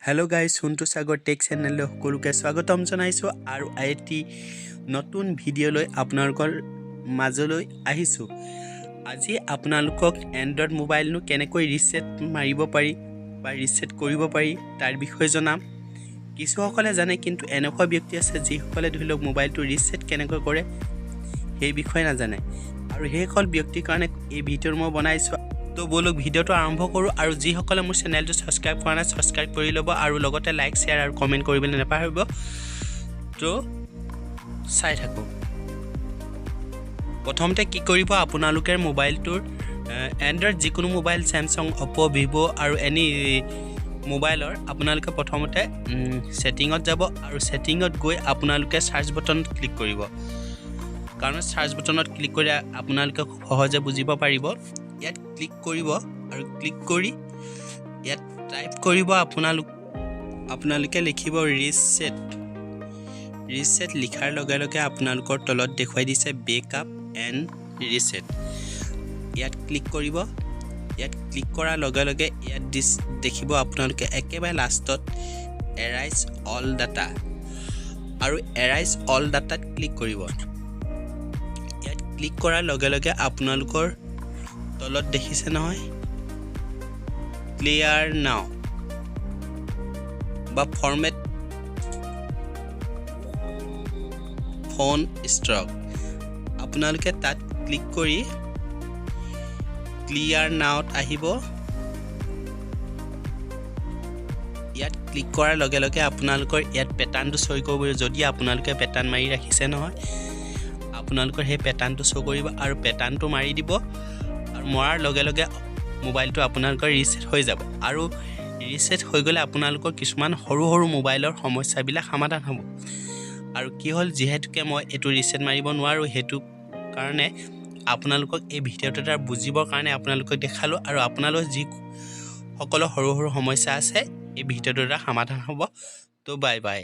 Hello guys सुनटू सागर take channel সকলোকে স্বাগতম জনাইছো আৰু আইটি নতুন ভিডিঅ' লৈ আপোনালোকৰ মাজলৈ আহিছো। আজি আপোনালোকক এন্ড্ৰইড মোবাইলনো কেনেকৈ ৰিসেট মাৰিব পাৰি বা ৰিসেট কৰিব পাৰি তাৰ বিষয়ে জনাম। কিছুসকলে জানে কিন্তু এনেকুৱা ব্যক্তি আছে যিসকলে ধৰি লওক মোবাইলটো ৰিসেট কেনেকৈ কৰে সেই বিষয়ে নাজানে আৰু সেইসকল ব্যক্তিৰ কাৰণে এই ভিডিঅ'টো মই বনাইছো। তো বলক ভিডিঅ'টো আৰম্ভ কৰোঁ আৰু যিসকলে মোৰ চেনেলটো সাবস্ক্ৰাইব কৰা নাই সাবস্ক্ৰাইব কৰি ল'ব আৰু লগতে লাইক শেয়াৰ আৰু কমেন্ট কৰিবলৈ নাপাহৰিব। তো চাই থাকো। প্ৰথমতে কি কৰিব আপোনালোকে মোবাইলটোৰ এন্ড্ৰইড যিকোনো মোবাইল স্যামসাং অপো ভিভো আৰু এনি মোবাইলৰ আপোনালোকে প্ৰথমতে সেটিংত যাব আৰু সেটিংত গৈ আপোনালোকে সাৰ্চ বাটনত ক্লিক কৰিব। কাৰণ সাৰ্চ বাটনত ক্লিক কৰি আপোনালোকে সহজে বুজিব পাৰিব। ইয়াত ক্লিক কৰিব আৰু ক্লিক কৰি ইয়াত টাইপ কৰিব আপোনালোকে লিখিব ৰিসেট লিখাৰ লগে লগে আপোনালোকৰ তলত দেখুৱাই দিছে বেকআপ এণ্ড ৰিসেট। ইয়াত ক্লিক কৰিব। ইয়াত ক্লিক কৰাৰ লগে লগে ইয়াত দেখিব আপোনালোকে একেবাৰে লাষ্টত এৰাইজ অল ডাটা আৰু এৰাইজ অল ডাটাত ক্লিক কৰিব। ইয়াত ক্লিক কৰাৰ লগে লগে আপোনালোকৰ তলত দেখিছে নহয় ক্লিয়াৰ নাও বা ফৰমেট ফোন ষ্টক আপোনালোকে তাত ক্লিক কৰি ক্লিয়াৰ নাওত আহিব। ইয়াত ক্লিক কৰাৰ লগে লগে আপোনালোকৰ ইয়াত পেটাৰ্ণটো শ্ব' কৰিব। যদি আপোনালোকে পেটাৰ্ণ মাৰি ৰাখিছে নহয় আপোনালোকৰ সেই পেটাৰ্ণটো শ্ব' কৰিব আৰু পেটাৰ্ণটো মাৰি দিব আৰু মৰাৰ লগে লগে মোবাইলটো আপোনালোকৰ ৰিসেট হৈ যাব আৰু ৰিসেট হৈ গ'লে আপোনালোকৰ কিছুমান সৰু সৰু মোবাইলৰ সমস্যাবিলাক সমাধান হ'ব। আৰু কি হ'ল যিহেতুকে মই এটো ৰিসেট মাৰিব নোৱাৰো হেতু কাৰণে আপোনালোকক এই ভিডিঅ'টো এটা বুজিবৰ কাৰণে আপোনালোকক দেখালো আৰু আপোনালোকৰ যি সকলো সৰু সৰু সমস্যা আছে এই ভিডিঅ'টোৰ সমাধান হ'ব। তো বাই বাই।